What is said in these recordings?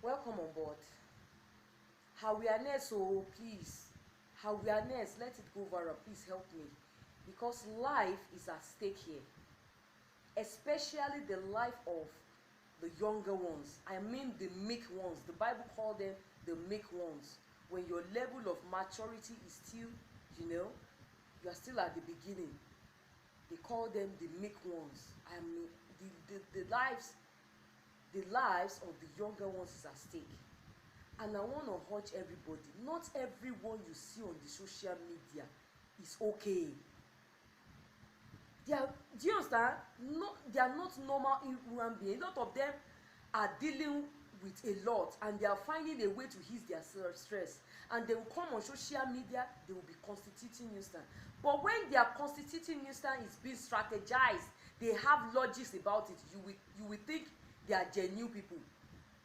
Welcome on board. Awareness, oh please. Awareness, let it go viral. Please help me. Because life is at stake here. Especially the life of the younger ones. I mean the meek ones. The Bible called them the meek ones. When your level of maturity is still, you are still at the beginning. They call them the meek ones. I mean the lives of the younger ones is at stake. And I want to urge everybody, not everyone you see on the social media is okay. Do you understand? No, they are not normal human beings. A lot of them are dealing with a lot, and they are finding a way to ease their stress. And they will come on social media, they will be constituting nuisance. But when their constituting nuisance is being strategized, they have logics about it. You will think they are genuine people.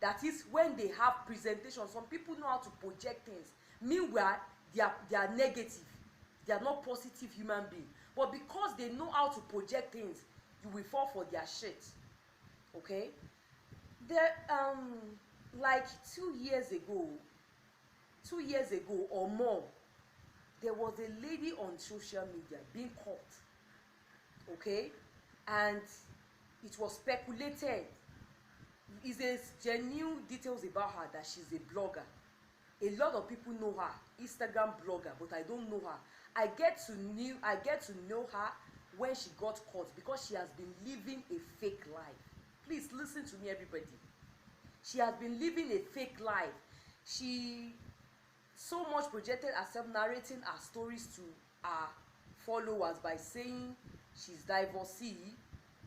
That is when they have presentation. Some people know how to project things. Meanwhile, they are negative. They are not positive human beings. But because they know how to project things, you will fall for their shit. Okay? There, like 2 years ago or more, there was a lady on social media being caught. Okay? And it was speculated. There's genuine details about her that she's a blogger. A lot of people know her, Instagram blogger, but I don't know her. I get to know her when she got caught because she has been living a fake life. Please listen to me, everybody. She has been living a fake life. She so much projected herself, narrating her stories to her followers by saying she's divorcee.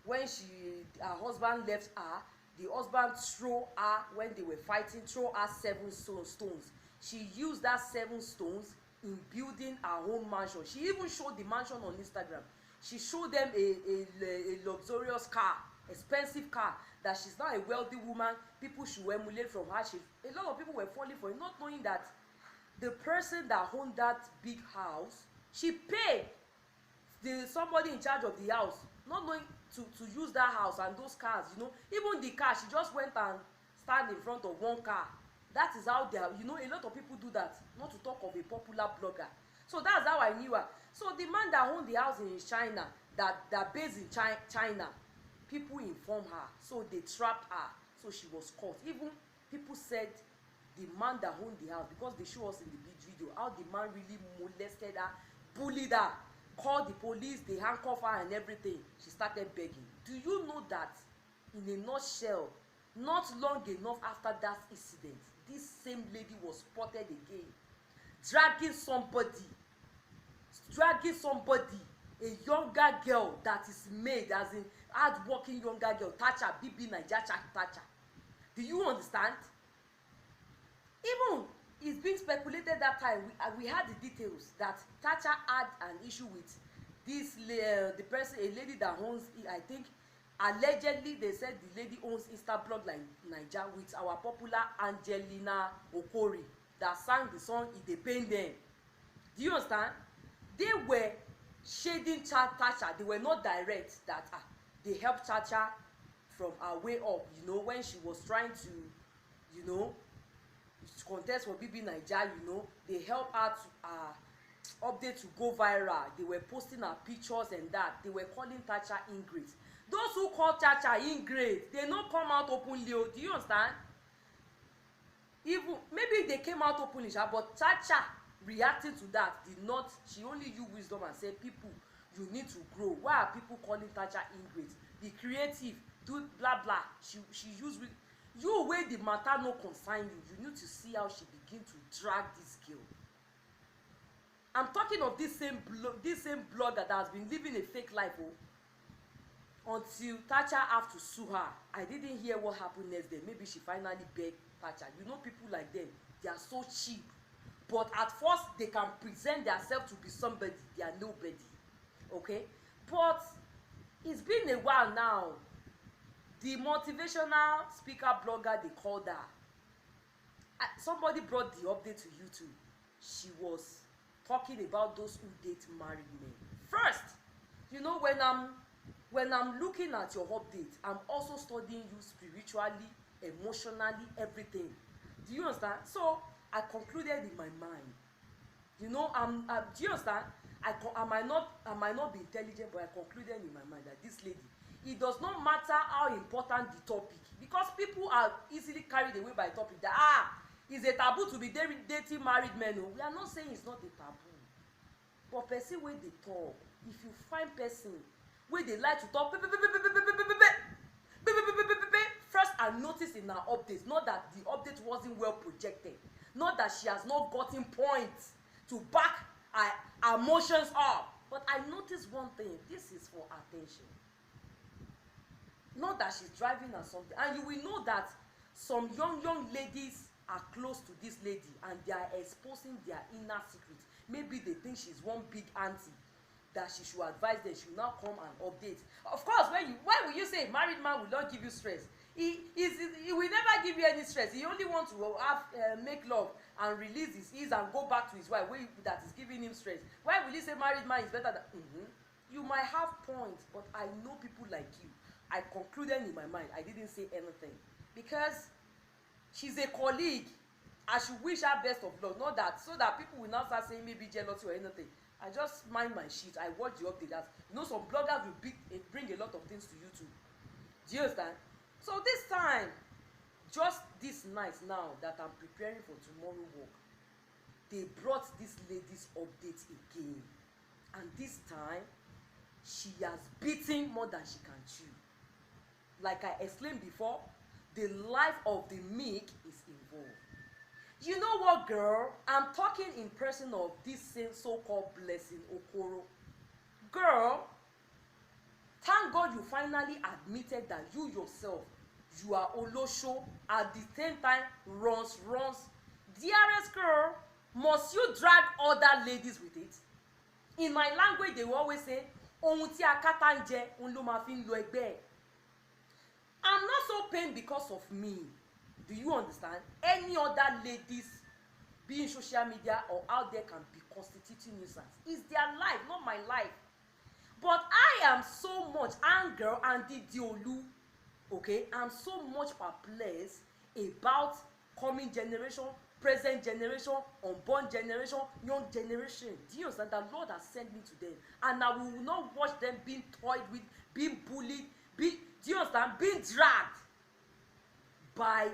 When her husband left her, the husband threw her when they were fighting, threw her 7 stones. She used that 7 stones in building her own mansion. She even showed the mansion on Instagram. She showed them a luxurious car, expensive car, that she's now a wealthy woman. People should emulate from her. A lot of people were falling for it, not knowing that the person that owned that big house, she paid somebody in charge of the house, not knowing to use that house and those cars. Even the car, she just went and stand in front of one car. That is how they are. A lot of people do that, not to talk of a popular blogger. So that's how I knew her. So the man that owned the house in China, that based in China, people informed her, so they trapped her, so she was caught. Even people said the man that owned the house, because they show us in the video how the man really molested her, bullied her, called the police, they handcuffed her and everything. She started begging. Do you know that, in a nutshell, not long enough after that incident, this same lady was spotted again dragging somebody, a younger girl that is made, as in hard-working younger girl, Thatcher, BB Naija Thatcher. Do you understand? Even it's being speculated that time, we had the details that Thatcher had an issue with this the person, a lady that owns, I think, allegedly they said the lady owns Instablog like Naija, with our popular Angelina Okori that sang the song It Dey Pain Dem. Do you understand? They were shading Thatcher. They were not direct that they helped Thatcher from her way up, when she was trying to, contest for BB Naija, they helped her to update to go viral. They were posting her pictures and that. They were calling Thatcher ingrate. Those who call Thatcher ingrate, they don't come out openly. Do you understand? Even maybe they came out openly, but Thatcher reacting to that did not. She only used wisdom and said, people, you need to grow. Why are people calling Thatcher ingrate? Be creative, do blah blah. She used with you, wey the matter no concern you. You need to see how she begin to drag this girl. I'm talking of this same blogger that has been living a fake life, until Thatcher have to sue her. I didn't hear what happened next day. Maybe she finally begged Thatcher. People like them, they are so cheap. But at first, they can present themselves to be somebody. They are nobody. Okay? But it's been a while now. The motivational speaker blogger, they called her. Somebody brought the update to YouTube. She was talking about those who date married men. First, when I'm looking at your update, I'm also studying you spiritually, emotionally, everything. Do you understand? So I concluded in my mind, you know, do you understand? I might not be intelligent, but I concluded in my mind that this lady, it does not matter how important the topic, because people are easily carried away by topic that it's a taboo to be dating married men. We are not saying it's not a taboo, but person wey dey talk, if you find person wey dey like to talk first and notice in her updates, not that the update wasn't well projected, not that she has not gotten points to back her emotions up, but I noticed one thing: this is for attention, not that she's driving or something. And you will know that some young ladies are close to this lady and they are exposing their inner secret. Maybe they think she's one big auntie that she should advise them. She will now come and update. Of course, why will you say married man will not give you stress? He will never give you any stress. He only wants to make love and release his ease and go back to his wife that is giving him stress. Why will you say married man is better than? You might have points, but I know people like you. I concluded in my mind, I didn't say anything because she's a colleague. I should wish her best of luck, not that so that people will not start saying maybe jealousy or anything. I just mind my shit. I watch the update. That you know, some bloggers will bring a lot of things to YouTube. Do you understand? So this time, just this night now that I'm preparing for tomorrow work, they brought this lady's update again, and this time she has beaten more than she can chew. Like I explained before, the life of the meek is involved. You know what, girl? I'm talking in person of this same so-called Blessing Okoro. Girl, thank God you finally admitted that you yourself, you are Olosho, at the same time runs. Dearest girl, must you drag other ladies with it? In my language, they will always say, ohun tí akátá ń jẹ, òun ló máa fi ń lo ẹgbẹ́ ẹ̀. I'm not so pained because of me. Do you understand? Any other ladies, be in social media or out there, can be constituting nuisance. It's their life, not my life. But I am so much anger and Didiolu. Okay, I'm so much perplexed about coming generation, present generation, unborn generation, young generation. Do you understand that Lord has sent me to them, and I will not watch them being toyed with, being bullied, do you understand? Being dragged by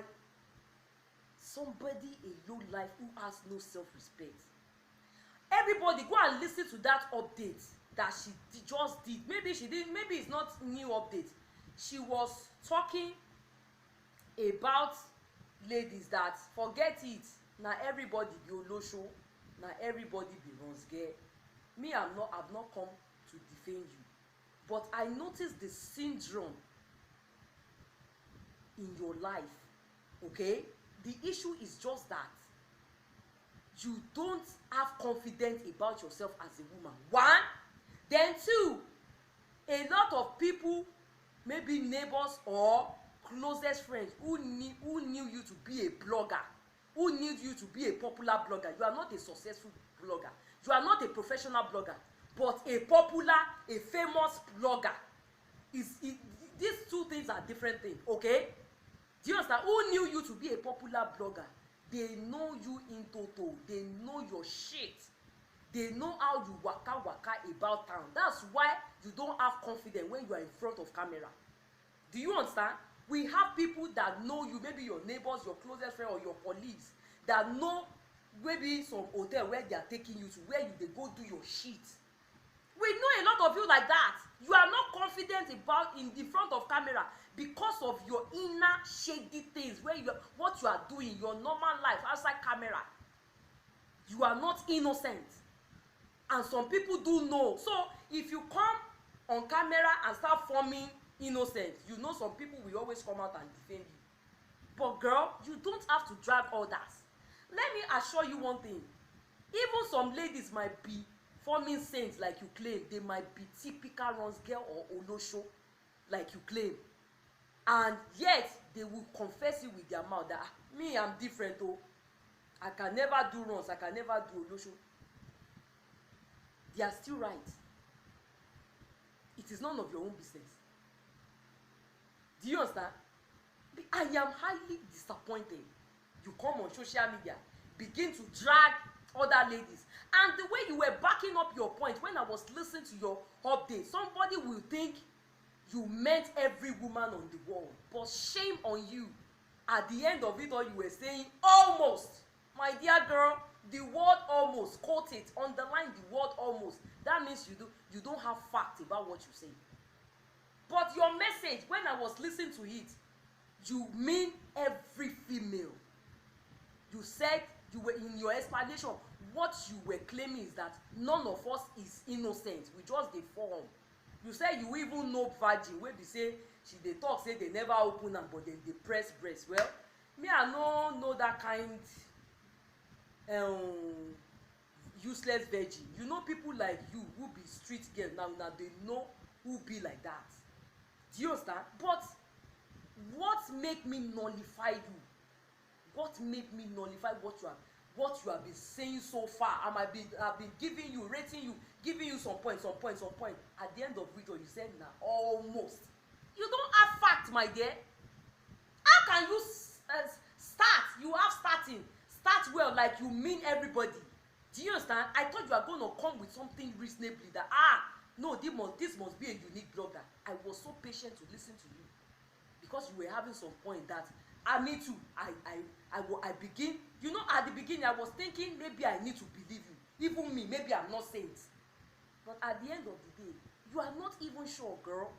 somebody in your life who has no self-respect. Everybody go and listen to that update that she just did. Maybe she didn't, maybe it's not new update. She was talking about ladies that forget it. Now everybody be Olosho, now everybody be runs girl. Me, I've not come to defend you. But I noticed the syndrome in your life, okay? The issue is just that you don't have confidence about yourself as a woman. One, then two, a lot of people, maybe neighbors or closest friends who knew you to be a blogger, who knew you to be a popular blogger. You are not a successful blogger. You are not a professional blogger, but a popular, a famous blogger. These two things are different things, okay? Do you understand? Who knew you to be a popular blogger? They know you in total. They know your shit. They know how you waka about town. That's why you don't have confidence when you are in front of camera. Do you understand? We have people that know you, maybe your neighbors, your closest friend, or your colleagues, that know maybe some hotel where they are taking you to, where you they go do your shit. We know a lot of you like that. You are not confident about in the front of camera because of your inner shady things, what you are doing, your normal life outside camera. You are not innocent. And some people do know. So if you come on camera and start forming innocent, you know some people will always come out and defend you. But girl, you don't have to drag others. Let me assure you one thing. Even some ladies might be forming saints like you claim. They might be typical runs girl or Olosho like you claim. And yet they will confess you with their mouth that me, I'm different. Oh, I can never do runs. I can never do Olosho. They are still right. It is none of your own business. Do you understand? I am highly disappointed. You come on social media, begin to drag other ladies, and the way you were backing up your point when I was listening to your update, somebody will think you meant every woman on the world, but shame on you. At the end of it all, you were saying almost. My dear girl, the word almost, quote it, underline the word almost. That means you don't have fact about what you say. But your message, when I was listening to it, you mean every female. You said, you were in your explanation, what you were claiming is that none of us is innocent, we just dey form. You say you even know virgin wey be say she dey talk say they never open am but dem dey press breast. Well, me I no know that kind useless virgin. You know people like you who be street girl now they know who be like that. Do you understand? But what make me nullify you? What make me nullify what you have been saying so far? I've been giving you, rating you, giving you some point. At the end of it all, you said nah, almost. You don't have fact, my dear. How can you start? You have starting. Start well, like you mean everybody. Do you understand? I thought you were going to come with something reasonably that no, this must be a unique blogger. I was so patient to listen to you because you were having some point that me too. I begin. You know, at the beginning I was thinking maybe I need to believe you. Even me, maybe I'm not saint. But at the end of the day, you are not even sure, girl.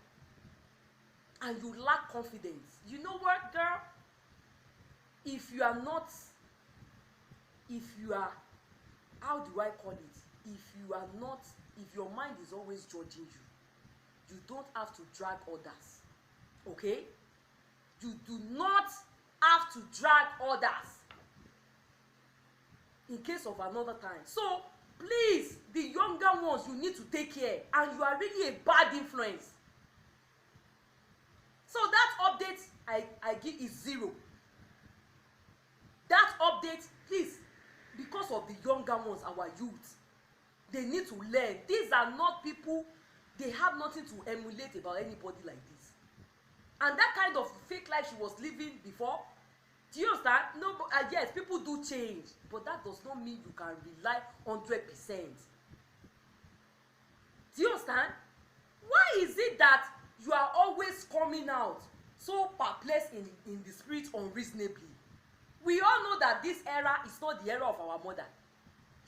And you lack confidence. You know what, girl? If you are, how do I call it? If your mind is always judging you, you don't have to drag others. Okay? You do not have to drag others in case of another time. So please, the younger ones, you need to take care, and you are really a bad influence. So that update I give is 0. That update, please, because of the younger ones, our youth, they need to learn. These are not people, they have nothing to emulate about anybody like this. And that kind of fake life she was living before, do you understand? No, yes, people do change, but that does not mean you can rely 100%. Do you understand? Why is it that you are always coming out so perplexed in the spirit unreasonably? We all know that this era is not the era of our mother.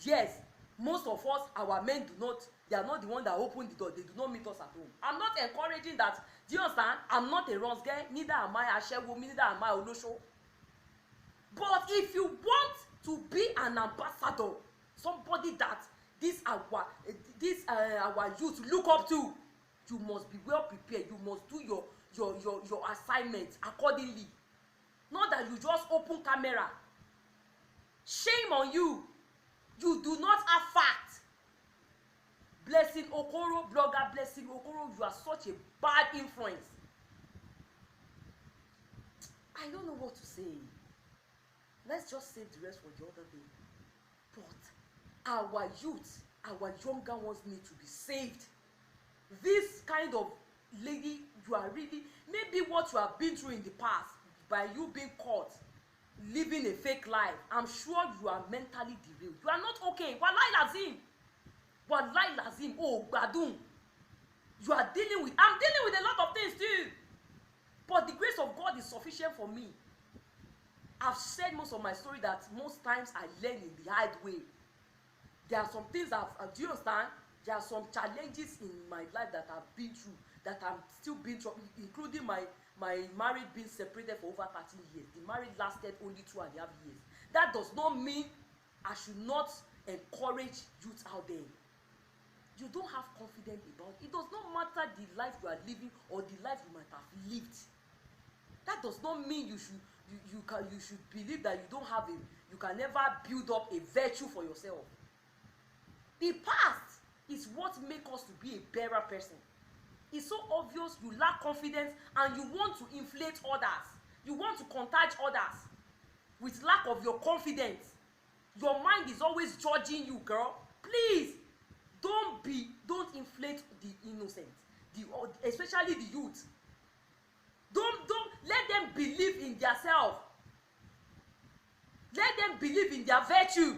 Yes, most of us, our men they are not the one that open the door. They do not meet us at home. I'm not encouraging that. Do you understand? I'm not a runs girl, neither am I a shewo, neither am I a olosho. But if you want to be an ambassador, somebody that our youth look up to, you must be well prepared. You must do your assignment accordingly. Not that you just open camera. Shame on you. You do not have fact. Blessing Okoro, blogger Blessing Okoro, you are such a bad influence. I don't know what to say. Let's just save the rest for the other day. But our youth, our younger ones need to be saved. This kind of lady, you are really, maybe what you have been through in the past, by you being caught living a fake life, I'm sure you are mentally derailed. You are not okay. Wallahi lazim. Wallahi lazim. Oh, Badun. You are dealing with, I'm dealing with a lot of things too. But the grace of God is sufficient for me. I've said most of my story that most times I learn in the hard way. There are some things do you understand? There are some challenges in my life that I've been through, that I'm still being through, including my marriage being separated for over 13 years. The marriage lasted only 2.5 years. That does not mean I should not encourage youth out there. You don't have confidence about it. It does not matter the life you are living or the life you might have lived. That does not mean you should believe that you can never build up a virtue for yourself. The past is what makes us to be a better person. It's so obvious you lack confidence and you want to inflate others. You want to contagion others with lack of your confidence. Your mind is always judging you, girl. Please, don't inflate the innocent, especially the youth. let them believe in their self. Let them believe in their virtue.